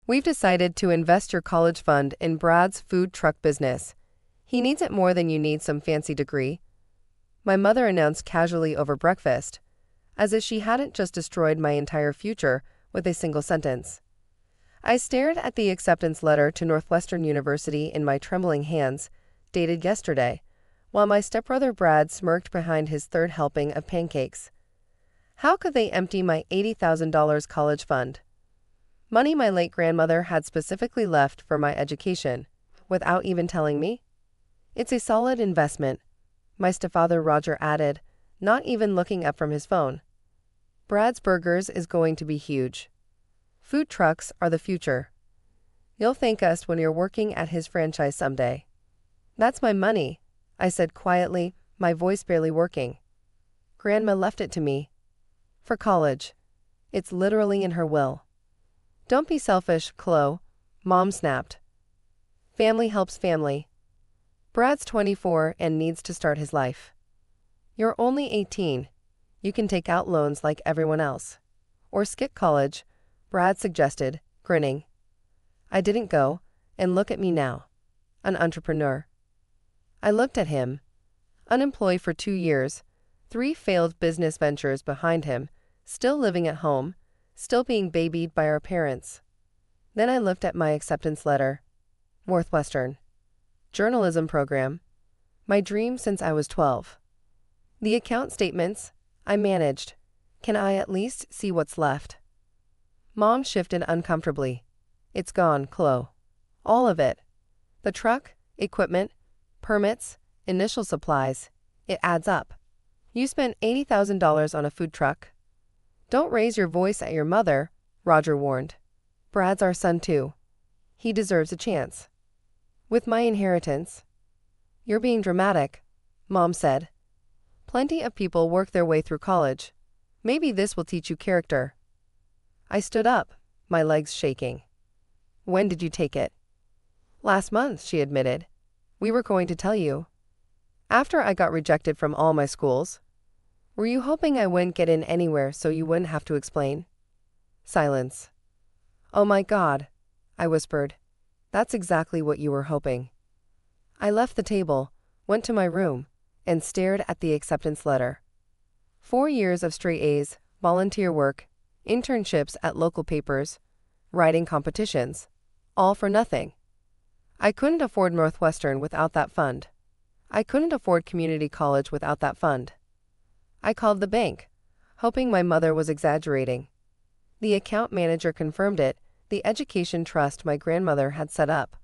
We've decided to invest your college fund in Brad's food truck business. He needs it more than you need some fancy degree. My mother announced casually over breakfast, as if she hadn't just destroyed my entire future with a single sentence. I stared at the acceptance letter to Northwestern University in my trembling hands, dated yesterday, while my stepbrother Brad smirked behind his third helping of pancakes. How could they empty my $80,000 college fund? Money my late grandmother had specifically left for my education, without even telling me? It's a solid investment, my stepfather Roger added, not even looking up from his phone. Brad's Burgers is going to be huge. Food trucks are the future. You'll thank us when you're working at his franchise someday. That's my money, I said quietly, my voice barely working. Grandma left it to me. For college. It's literally in her will. Don't be selfish, Chloe, Mom snapped. Family helps family. Brad's 24 and needs to start his life. You're only 18. You can take out loans like everyone else. Or skip college, Brad suggested, grinning. I didn't go, and look at me now. An entrepreneur. I looked at him. Unemployed for 2 years, 3 failed business ventures behind him, still living at home, still being babied by our parents. Then I looked at my acceptance letter. Northwestern. Journalism program. My dream since I was 12. The account statements I managed. Can I at least see what's left? Mom shifted uncomfortably. It's gone, Chloe. All of it. The truck, equipment, permits, initial supplies. It adds up. You spent $80,000 on a food truck. Don't raise your voice at your mother, Roger warned. Brad's our son too. He deserves a chance. With my inheritance. You're being dramatic, Mom said. Plenty of people work their way through college. Maybe this will teach you character. I stood up, my legs shaking. When did you take it? Last month, she admitted. We were going to tell you. After I got rejected from all my schools. Were you hoping I wouldn't get in anywhere so you wouldn't have to explain? Silence. Oh my God, I whispered. That's exactly what you were hoping. I left the table, went to my room, and stared at the acceptance letter. 4 years of straight A's, volunteer work, internships at local papers, writing competitions, all for nothing. I couldn't afford Northwestern without that fund. I couldn't afford community college without that fund. I called the bank, hoping my mother was exaggerating. The account manager confirmed it, the education trust my grandmother had set up.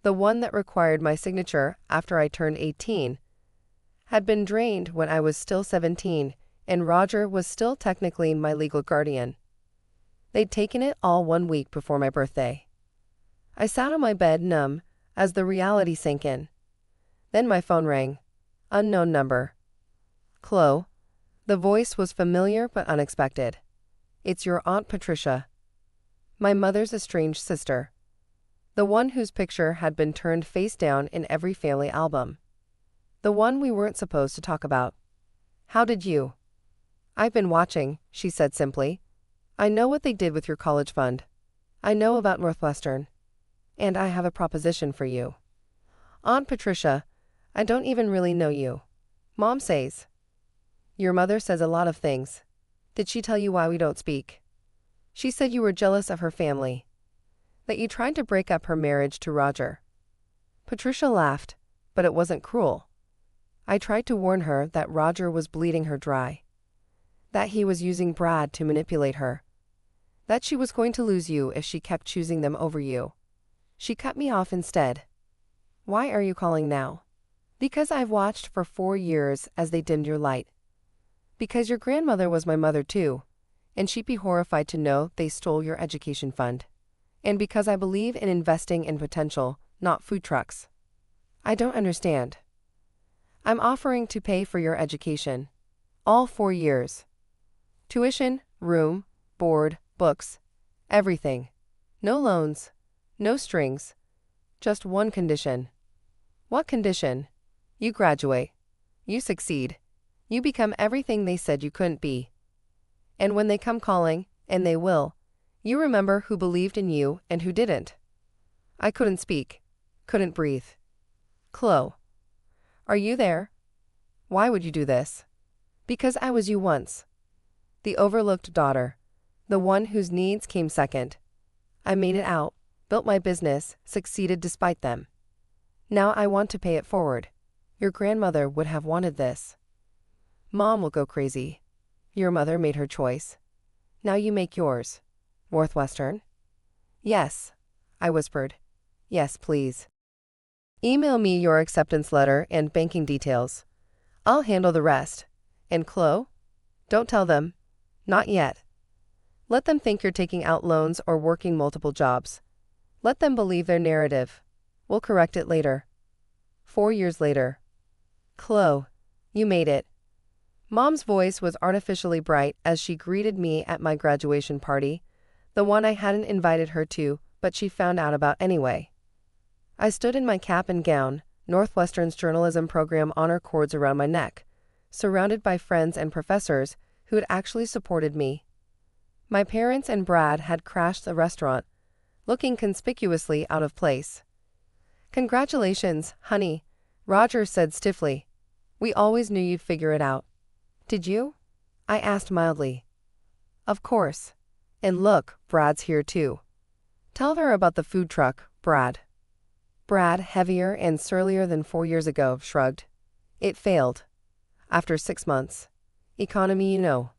The one that required my signature after I turned 18, had been drained when I was still 17, and Roger was still technically my legal guardian. They'd taken it all 1 week before my birthday. I sat on my bed numb as the reality sank in. Then my phone rang. Unknown number. Chloe. The voice was familiar but unexpected. It's your Aunt Patricia. My mother's estranged sister. The one whose picture had been turned face down in every family album. The one we weren't supposed to talk about. How did you? I've been watching, she said simply. I know what they did with your college fund. I know about Northwestern. And I have a proposition for you. Aunt Patricia, I don't even really know you. Mom says. Your mother says a lot of things. Did she tell you why we don't speak? She said you were jealous of her family. That you tried to break up her marriage to Roger. Patricia laughed, but it wasn't cruel. I tried to warn her that Roger was bleeding her dry. That he was using Brad to manipulate her. That she was going to lose you if she kept choosing them over you. She cut me off instead. Why are you calling now? Because I've watched for 4 years as they dimmed your light. Because your grandmother was my mother too, and she'd be horrified to know they stole your education fund. And because I believe in investing in potential, not food trucks. I don't understand. I'm offering to pay for your education. All 4 years. Tuition, room, board, books, everything. No loans, no strings. Just one condition. What condition? You graduate. You succeed. You become everything they said you couldn't be. And when they come calling, and they will, You remember who believed in you and who didn't. I couldn't speak. Couldn't breathe. Chloe. Are you there? Why would you do this? Because I was you once. The overlooked daughter. The one whose needs came second. I made it out, built my business, succeeded despite them. Now I want to pay it forward. Your grandmother would have wanted this. Mom will go crazy. Your mother made her choice. Now you make yours. Northwestern? Yes, I whispered. Yes, please. Email me your acceptance letter and banking details. I'll handle the rest. And Chloe? Don't tell them. Not yet. Let them think you're taking out loans or working multiple jobs. Let them believe their narrative. We'll correct it later. 4 years later. Chloe, you made it. Mom's voice was artificially bright as she greeted me at my graduation party, the one I hadn't invited her to, but she found out about anyway. I stood in my cap and gown, Northwestern's journalism program honor cords around my neck, surrounded by friends and professors who had actually supported me. My parents and Brad had crashed the restaurant, looking conspicuously out of place. Congratulations, honey, Roger said stiffly. We always knew you'd figure it out. Did you? I asked mildly. Of course. And look, Brad's here too. Tell her about the food truck, Brad. Brad, heavier and surlier than 4 years ago, shrugged. It failed. After 6 months. Economy, you know.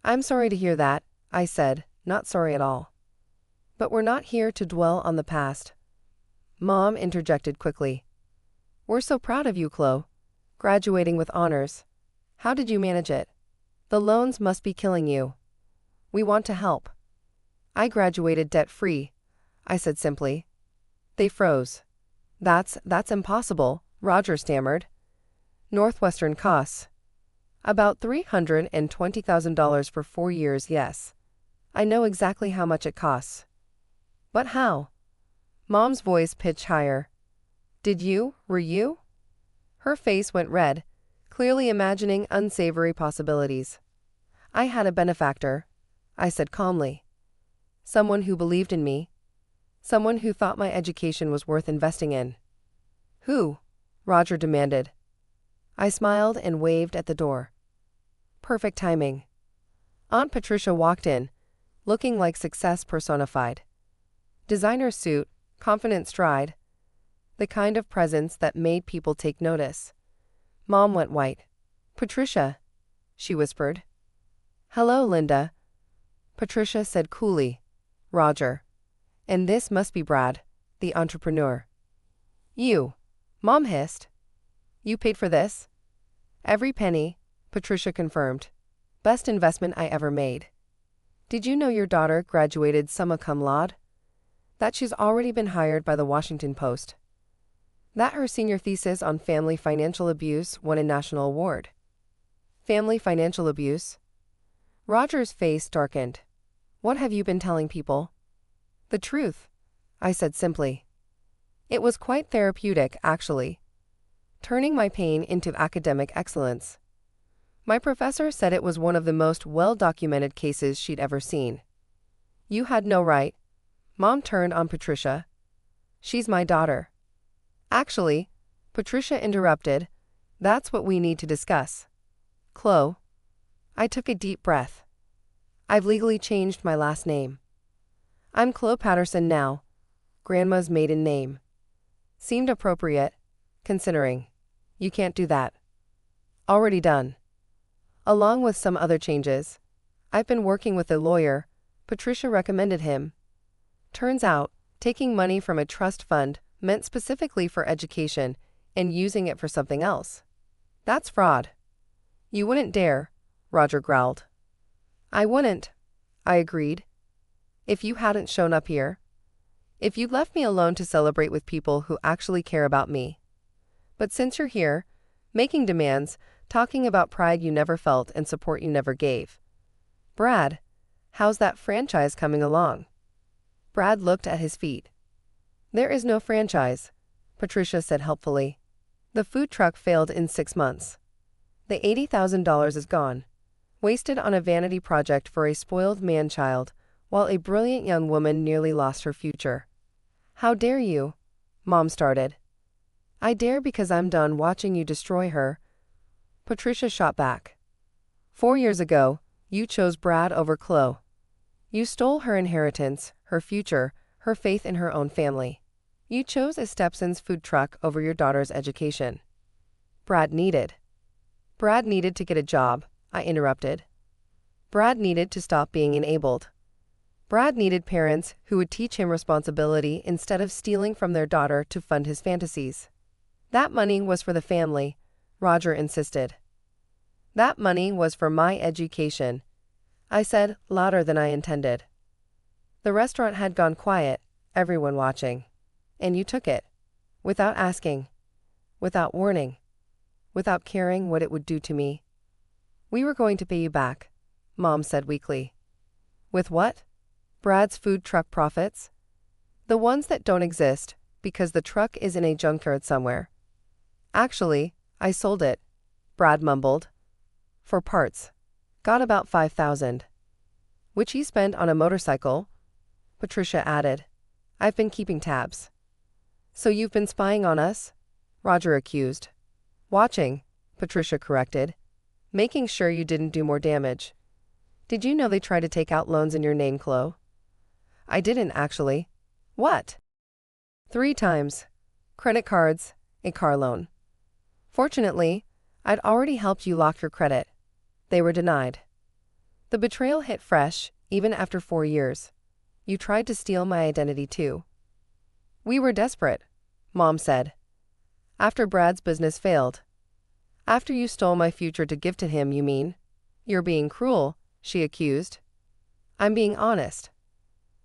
I'm sorry to hear that, I said, not sorry at all. But we're not here to dwell on the past. Mom interjected quickly. We're so proud of you, Chloe. Graduating with honors. How did you manage it? The loans must be killing you. We want to help. I graduated debt-free, I said simply. They froze. That's impossible, Roger stammered. Northwestern costs. About $320,000 for 4 years, yes. I know exactly how much it costs. But how? Mom's voice pitched higher. Were you? Her face went red, clearly imagining unsavory possibilities. I had a benefactor, I said calmly. Someone who believed in me. Someone who thought my education was worth investing in. Who? Roger demanded. I smiled and waved at the door. Perfect timing. Aunt Patricia walked in, looking like success personified. Designer suit, confident stride. The kind of presence that made people take notice. Mom went white. Patricia, she whispered. Hello, Linda. Patricia said coolly. Roger. And this must be Brad, the entrepreneur. You. Mom hissed. You paid for this? Every penny, Patricia confirmed. Best investment I ever made. Did you know your daughter graduated summa cum laude? That she's already been hired by the Washington Post. That her senior thesis on family financial abuse won a national award. Family financial abuse? Roger's face darkened. What have you been telling people? The truth, I said simply. It was quite therapeutic, actually. Turning my pain into academic excellence. My professor said it was one of the most well-documented cases she'd ever seen. You had no right. Mom turned on Patricia. She's my daughter. Actually, Patricia interrupted, that's what we need to discuss. Chloe. I took a deep breath. I've legally changed my last name. I'm Chloe Patterson now, Grandma's maiden name. Seemed appropriate, considering. You can't do that. Already done. Along with some other changes. I've been working with a lawyer, Patricia recommended him. Turns out, taking money from a trust fund meant specifically for education and using it for something else. That's fraud. You wouldn't dare, Roger growled. I wouldn't, I agreed. If you hadn't shown up here. If you'd left me alone to celebrate with people who actually care about me. But since you're here, making demands, talking about pride you never felt and support you never gave. Brad, how's that franchise coming along? Brad looked at his feet. There is no franchise, Patricia said helpfully. The food truck failed in 6 months. The $80,000 is gone. Wasted on a vanity project for a spoiled man-child, while a brilliant young woman nearly lost her future. "How dare you?" Mom started. "I dare because I'm done watching you destroy her," Patricia shot back. "4 years ago, you chose Brad over Chloe. You stole her inheritance, her future, her faith in her own family. You chose a stepson's food truck over your daughter's education." Brad needed to get a job, I interrupted. Brad needed to stop being enabled. Brad needed parents who would teach him responsibility instead of stealing from their daughter to fund his fantasies. "That money was for the family," Roger insisted. "That money was for my education," I said, louder than I intended. The restaurant had gone quiet, everyone watching. "And you took it. Without asking. Without warning. Without caring what it would do to me." "We were going to pay you back," Mom said weakly. "With what?" "Brad's food truck profits. The ones that don't exist, because the truck is in a junkyard somewhere." "Actually, I sold it," Brad mumbled. "For parts. Got about 5,000. "Which he spent on a motorcycle," Patricia added. "I've been keeping tabs." "So you've been spying on us?" Roger accused. "Watching," Patricia corrected. "Making sure you didn't do more damage." "Did you know they tried to take out loans in your name, Chloe?" "I didn't actually." "What?" "3 times. Credit cards, a car loan. Fortunately, I'd already helped you lock your credit. They were denied." The betrayal hit fresh, even after 4 years. "You tried to steal my identity too." "We were desperate," Mom said. "After Brad's business failed." "After you stole my future to give to him, you mean?" "You're being cruel," she accused. "I'm being honest.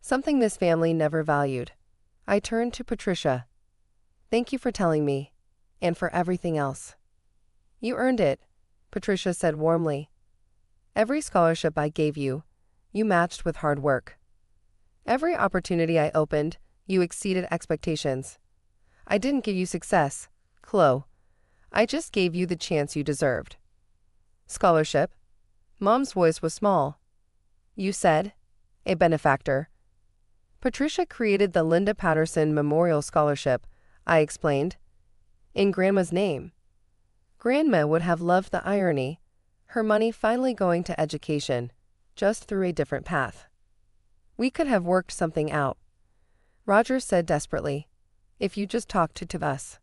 Something this family never valued." I turned to Patricia. "Thank you for telling me. And for everything else." "You earned it," Patricia said warmly. "Every scholarship I gave you, you matched with hard work. Every opportunity I opened, you exceeded expectations. I didn't give you success, Chloe. I just gave you the chance you deserved." "Scholarship?" Mom's voice was small. "You said, a benefactor." "Patricia created the Linda Patterson Memorial Scholarship," I explained. "In Grandma's name." Grandma would have loved the irony, her money finally going to education, just through a different path. "We could have worked something out," Roger said desperately, "if you just talked to us.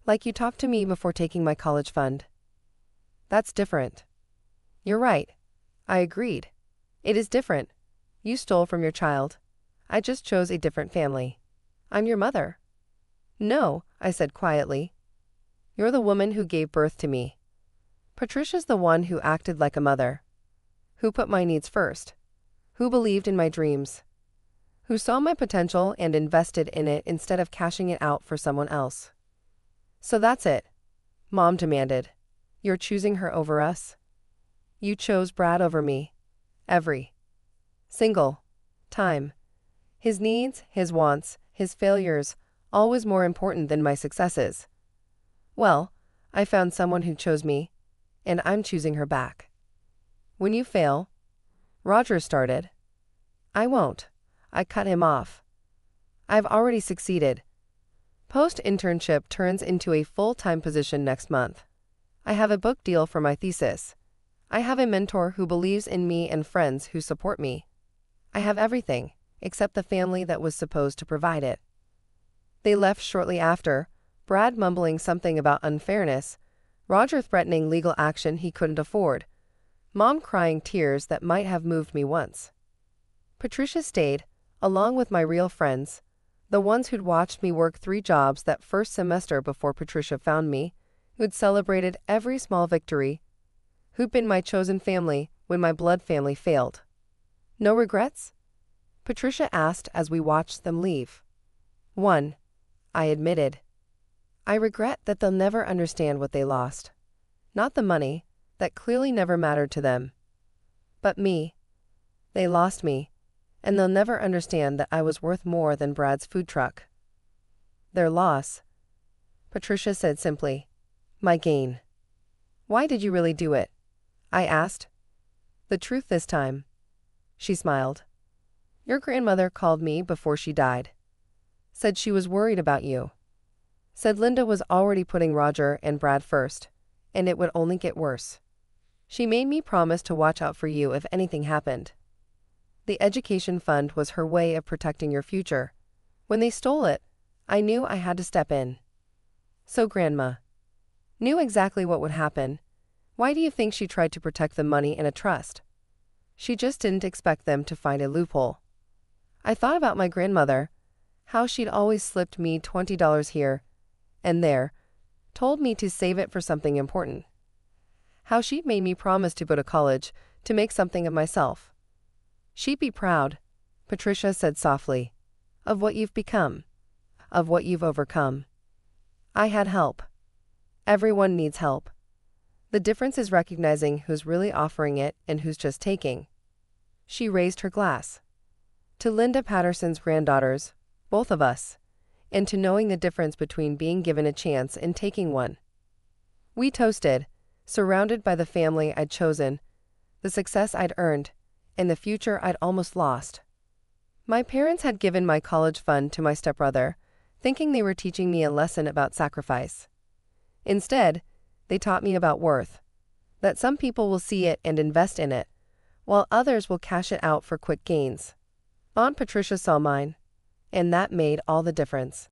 Like you talked to me before taking my college fund." "That's different." "You're right." I agreed. "It is different. You stole from your child. I just chose a different family. I'm your mother." "No," I said quietly. "You're the woman who gave birth to me. Patricia's the one who acted like a mother. Who put my needs first. Who believed in my dreams. Who saw my potential and invested in it instead of cashing it out for someone else." "So that's it," Mom demanded. "You're choosing her over us?" "You chose Brad over me. Every single time. His needs, his wants, his failures, always more important than my successes. Well, I found someone who chose me, and I'm choosing her back." "When you fail," Roger started. "I won't," I cut him off. "I've already succeeded. Post-internship turns into a full-time position next month. I have a book deal for my thesis. I have a mentor who believes in me and friends who support me. I have everything, except the family that was supposed to provide it." They left shortly after, Brad mumbling something about unfairness, Roger threatening legal action he couldn't afford, Mom crying tears that might have moved me once. Patricia stayed, along with my real friends, the ones who'd watched me work 3 jobs that first semester before Patricia found me, who'd celebrated every small victory, who'd been my chosen family when my blood family failed. "No regrets?" Patricia asked as we watched them leave. "One," I admitted. "I regret that they'll never understand what they lost. Not the money, that clearly never mattered to them. But me. They lost me, and they'll never understand that I was worth more than Brad's food truck." "Their loss," Patricia said simply. "My gain." "Why did you really do it?" I asked. "The truth this time." She smiled. Your grandmother called me before she died. Said she was worried about you. Said Linda was already putting Roger and Brad first, and it would only get worse. She made me promise to watch out for you if anything happened. The education fund was her way of protecting your future. When they stole it, I knew I had to step in. So Grandma knew exactly what would happen. Why do you think she tried to protect the money in a trust? She just didn't expect them to find a loophole. I thought about my grandmother, how she'd always slipped me $20 here and there, told me to save it for something important. How she'd made me promise to go to college, to make something of myself. She'd be proud, Patricia said softly, of what you've become, of what you've overcome. I had help. Everyone needs help. The difference is recognizing who's really offering it and who's just taking. She raised her glass. To Linda Patterson's granddaughters, both of us, and to knowing the difference between being given a chance and taking one. We toasted, surrounded by the family I'd chosen, the success I'd earned, and the future I'd almost lost. My parents had given my college fund to my stepbrother, thinking they were teaching me a lesson about sacrifice. Instead, they taught me about worth, that some people will see it and invest in it, while others will cash it out for quick gains. Aunt Patricia saw mine, and that made all the difference.